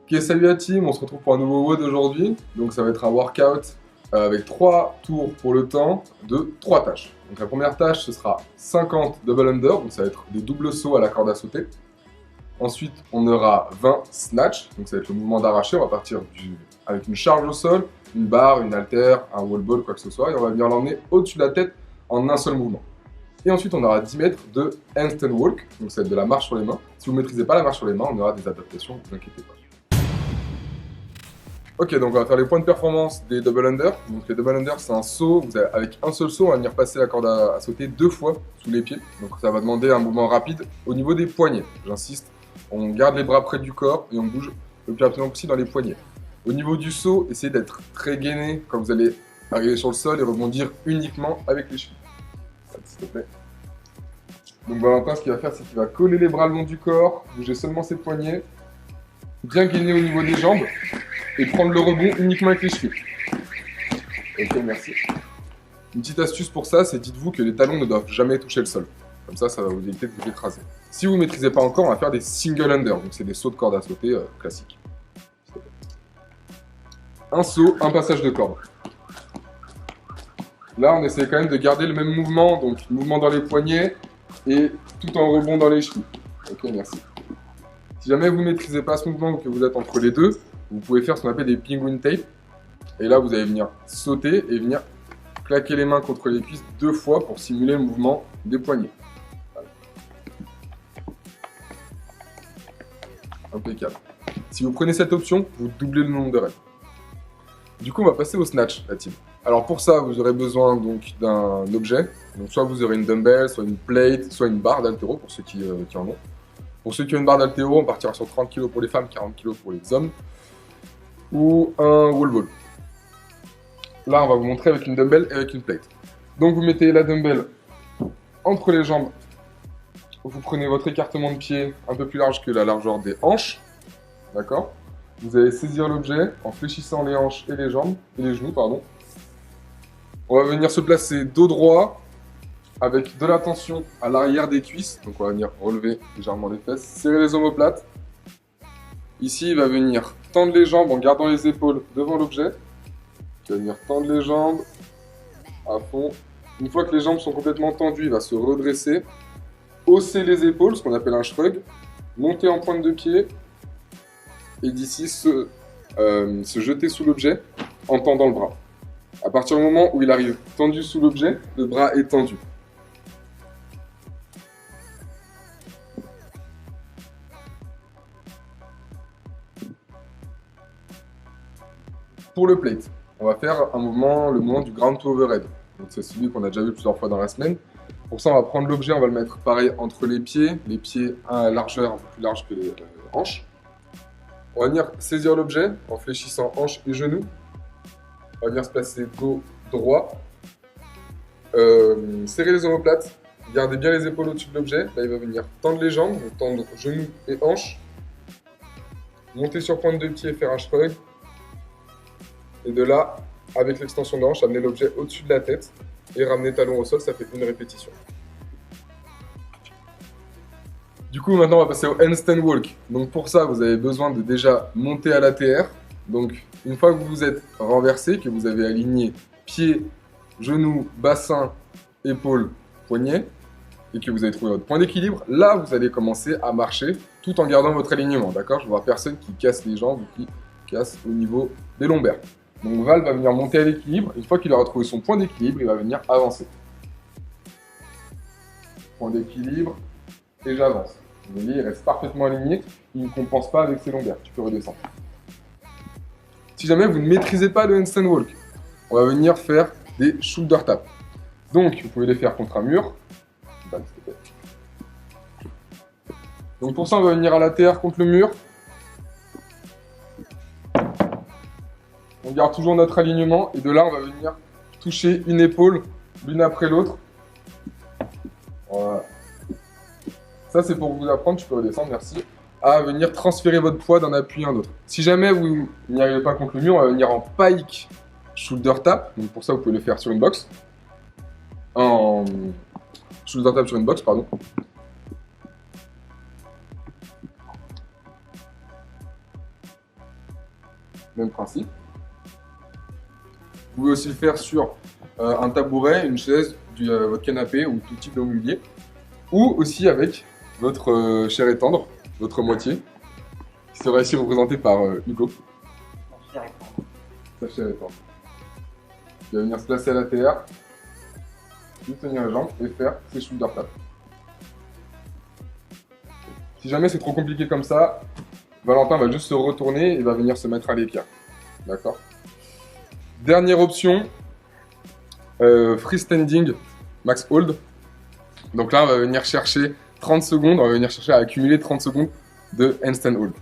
Ok, salut la team, on se retrouve pour un nouveau WOD aujourd'hui. Donc ça va être un workout avec 3 tours pour le temps de 3 tâches. Donc la première tâche, ce sera 50 double under, donc ça va être des doubles sauts à la corde à sauter. Ensuite, on aura 20 snatch, donc ça va être le mouvement d'arraché. On va partir avec une charge au sol, une barre, une haltère, un wall ball, quoi que ce soit, et on va venir l'emmener au-dessus de la tête en un seul mouvement. Et ensuite, on aura 10 mètres de handstand walk, donc ça va être de la marche sur les mains. Si vous ne maîtrisez pas la marche sur les mains, on aura des adaptations, ne vous inquiétez pas. Ok, donc on va faire les points de performance des double under. Donc les double under, c'est un saut, avec un seul saut, on va venir passer la corde à sauter 2 fois sous les pieds. Donc ça va demander un mouvement rapide au niveau des poignets. J'insiste, on garde les bras près du corps et on bouge le plus rapidement possible dans les poignets. Au niveau du saut, essayez d'être très gainé quand vous allez arriver sur le sol et rebondir uniquement avec les chevilles. S'il te plaît. Donc Valentin, ce qu'il va faire, c'est qu'il va coller les bras le long du corps, bouger seulement ses poignets, bien gainer au niveau des jambes et prendre le rebond uniquement avec les chevilles. Ok, merci. Une petite astuce pour ça, c'est dites-vous que les talons ne doivent jamais toucher le sol. Comme ça va vous éviter de vous écraser. Si vous ne maîtrisez pas encore, on va faire des single under, donc c'est des sauts de corde à sauter classiques. Un saut, un passage de corde. Là, on essaie quand même de garder le même mouvement, donc mouvement dans les poignets et tout en rebond dans les chevilles. Ok, merci. Si jamais vous ne maîtrisez pas ce mouvement ou que vous êtes entre les deux, vous pouvez faire ce qu'on appelle des penguin tape. Et là, vous allez venir sauter et venir claquer les mains contre les cuisses 2 fois pour simuler le mouvement des poignets. Voilà. Impeccable. Si vous prenez cette option, vous doublez le nombre de reps. Du coup, on va passer au snatch, la team. Alors pour ça, vous aurez besoin donc d'un objet. Donc soit vous aurez une dumbbell, soit une plate, soit une barre d'haltéro pour ceux qui en ont. Pour ceux qui ont une barre d'haltéro, on partira sur 30 kg pour les femmes, 40 kg pour les hommes. Ou un wall ball. Là, on va vous montrer avec une dumbbell et avec une plate. Donc vous mettez la dumbbell entre les jambes. Vous prenez votre écartement de pied un peu plus large que la largeur des hanches. D'accord? Vous allez saisir l'objet en fléchissant les hanches et les jambes, et les genoux, pardon. On va venir se placer dos droit avec de la tension à l'arrière des cuisses. Donc on va venir relever légèrement les fesses, serrer les omoplates. Ici, il va venir tendre les jambes en gardant les épaules devant l'objet. Il va venir tendre les jambes à fond. Une fois que les jambes sont complètement tendues, il va se redresser, hausser les épaules, ce qu'on appelle un shrug, monter en pointe de pied et d'ici se jeter sous l'objet en tendant le bras. À partir du moment où il arrive tendu sous l'objet, le bras est tendu. Pour le plate, on va faire le mouvement du ground to overhead. Donc c'est celui qu'on a déjà vu plusieurs fois dans la semaine. Pour ça, on va prendre l'objet, on va le mettre pareil entre les pieds à largeur un peu plus large que les hanches. On va venir saisir l'objet en fléchissant hanches et genoux. On va venir se placer dos droit. Serrer les omoplates. Gardez bien les épaules au-dessus de l'objet. Là, il va venir tendre les jambes, donc tendre genoux et hanches. Monter sur pointe de pied et faire un shrug. Et de là, avec l'extension de hanche, amener l'objet au-dessus de la tête et ramener talon au sol, ça fait une répétition. Du coup, maintenant, on va passer au handstand walk. Donc pour ça, vous avez besoin de déjà monter à l'ATR. Donc une fois que vous vous êtes renversé, que vous avez aligné pieds, genoux, bassin, épaules, poignets, et que vous avez trouvé votre point d'équilibre, là, vous allez commencer à marcher tout en gardant votre alignement, d'accord? Je vois personne qui casse les jambes ou qui casse au niveau des lombaires. Donc Val va venir monter à l'équilibre. Une fois qu'il aura trouvé son point d'équilibre, il va venir avancer. Point d'équilibre, et j'avance. Vous voyez, il reste parfaitement aligné. Il ne compense pas avec ses lombaires. Tu peux redescendre. Si jamais vous ne maîtrisez pas le handstand walk, on va venir faire des shoulder taps. Donc, vous pouvez les faire contre un mur. Donc pour ça, on va venir à la terre contre le mur. On garde toujours notre alignement et de là, on va venir toucher une épaule l'une après l'autre. Voilà. Ça, c'est pour vous apprendre, tu peux redescendre, merci, à venir transférer votre poids d'un appui à un autre. Si jamais vous n'y arrivez pas contre le mur, on va venir en pike shoulder tap. Donc pour ça, vous pouvez le faire sur une box. En shoulder tap sur une box, pardon. même principe. Vous pouvez aussi le faire sur un tabouret, une chaise, votre canapé ou tout type de mobilier. Ou aussi avec votre chair et tendre, votre moitié, qui sera ici représenté par Hugo. Sa chair et tendre. Il va venir se placer à la terre, lui tenir la jambe et faire ses shoulder taps. Si jamais c'est trop compliqué comme ça, Valentin va juste se retourner et va venir se mettre à l'équerre. D'accord? Dernière option, freestanding max hold. Donc là, on va venir chercher 30 secondes, on va venir chercher à accumuler 30 secondes de handstand hold.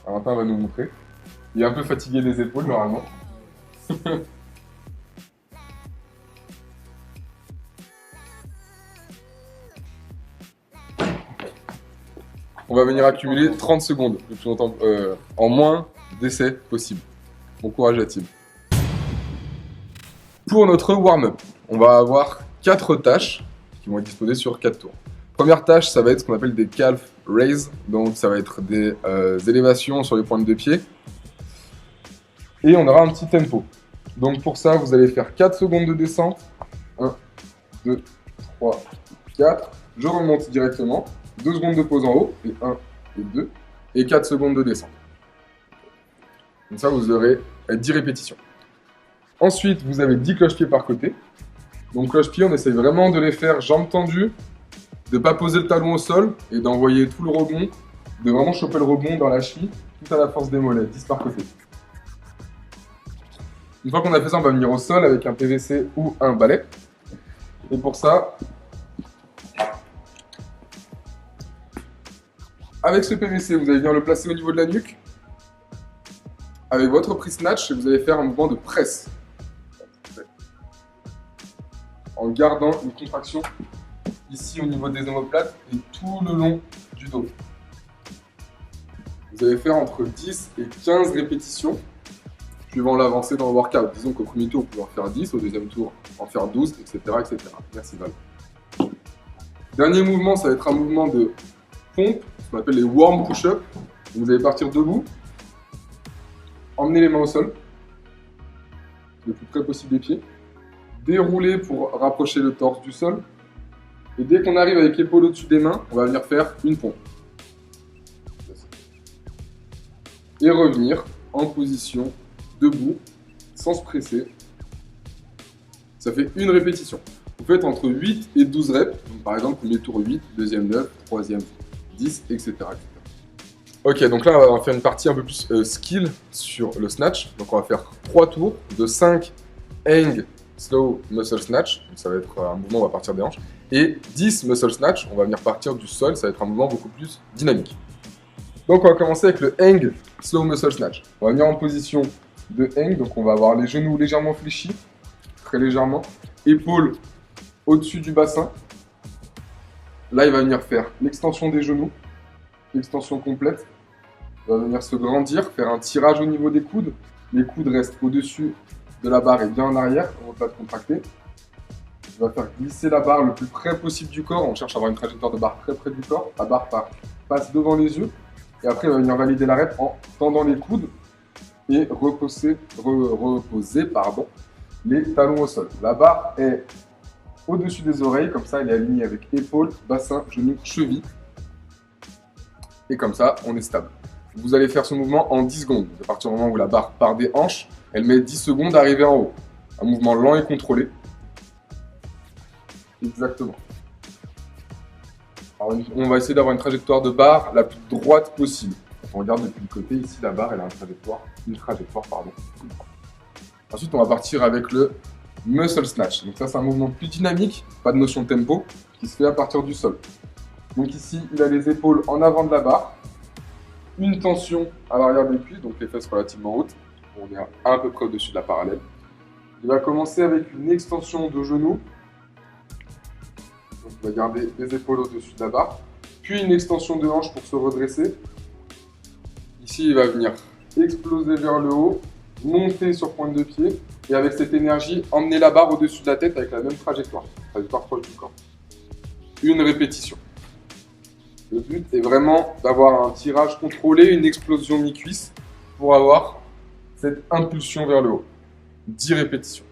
Valentin va nous montrer. Il est un peu fatigué des épaules normalement. On va venir accumuler 30 secondes le plus longtemps, en moins d'essais possible. Bon courage la team. Pour notre warm-up, on va avoir 4 tâches qui vont être disposées sur 4 tours. Première tâche, ça va être ce qu'on appelle des calf raises, donc ça va être des élévations sur les pointes de pied. Et on aura un petit tempo. Donc pour ça, vous allez faire 4 secondes de descente. 1, 2, 3, 4. Je remonte directement. 2 secondes de pause en haut, et 1 et 2, et 4 secondes de descente. Comme ça, vous aurez 10 répétitions. Ensuite, vous avez 10 cloche-pieds par côté. Donc cloche-pieds, on essaye vraiment de les faire jambes tendues, de ne pas poser le talon au sol, et d'envoyer tout le rebond, de vraiment choper le rebond dans la cheville, tout à la force des mollets, 10 par côté. Une fois qu'on a fait ça, on va venir au sol avec un PVC ou un balai. Et pour ça, avec ce PVC, vous allez venir le placer au niveau de la nuque. Avec votre prise snatch, vous allez faire un mouvement de presse. En gardant une contraction ici au niveau des omoplates et tout le long du dos. Vous allez faire entre 10 et 15 répétitions suivant l'avancée dans le workout. Disons qu'au premier tour, vous pouvez en faire 10, au deuxième tour, en faire 12, etc. etc. Merci Val. Dernier mouvement, ça va être un mouvement de pompe, ce qu'on appelle les warm push-up. Vous allez partir debout, emmener les mains au sol, le plus près possible des pieds, dérouler pour rapprocher le torse du sol. Et dès qu'on arrive avec l'épaule au-dessus des mains, on va venir faire une pompe. Et revenir en position debout, sans se presser. Ça fait une répétition. Vous faites entre 8 et 12 reps. Donc, par exemple, premier tour 8, deuxième 9, troisième 10, etc. Ok, donc là, on va faire une partie un peu plus skill sur le snatch. Donc, on va faire 3 tours de 5 hang slow muscle snatch. Donc, ça va être un mouvement, on va partir des hanches. Et 10 muscle snatch, on va venir partir du sol. Ça va être un mouvement beaucoup plus dynamique. Donc, on va commencer avec le hang slow muscle snatch. On va venir en position de hang. Donc, on va avoir les genoux légèrement fléchis, très légèrement. Épaules au-dessus du bassin. Là, il va venir faire l'extension des genoux, l'extension complète. Il va venir se grandir, faire un tirage au niveau des coudes. Les coudes restent au-dessus de la barre et bien en arrière, omoplate contractée. Il va faire glisser la barre le plus près possible du corps. On cherche à avoir une trajectoire de barre très près du corps. La barre passe devant les yeux. Et après, il va venir valider l'arrêt en tendant les coudes et reposer les talons au sol. La barre est au-dessus des oreilles, comme ça elle est alignée avec épaules, bassin, genoux, cheville. Et comme ça, on est stable. Vous allez faire ce mouvement en 10 secondes. À partir du moment où la barre part des hanches, elle met 10 secondes à arriver en haut. Un mouvement lent et contrôlé. Exactement. Alors, on va essayer d'avoir une trajectoire de barre la plus droite possible. Quand on regarde depuis le côté, ici la barre elle a une trajectoire. Ensuite, on va partir avec le muscle snatch. Donc ça, c'est un mouvement plus dynamique, pas de notion de tempo, qui se fait à partir du sol. Donc ici, il a les épaules en avant de la barre, une tension à l'arrière des cuisses, donc les fesses relativement hautes. On est à peu près au-dessus de la parallèle. Il va commencer avec une extension de genoux. Donc il va garder les épaules au-dessus de la barre. Puis une extension de hanche pour se redresser. Ici, il va venir exploser vers le haut, monter sur pointe de pied. Et avec cette énergie, emmener la barre au-dessus de la tête avec la même trajectoire proche du corps. Une répétition. Le but est vraiment d'avoir un tirage contrôlé, une explosion mi-cuisse pour avoir cette impulsion vers le haut. 10 répétitions.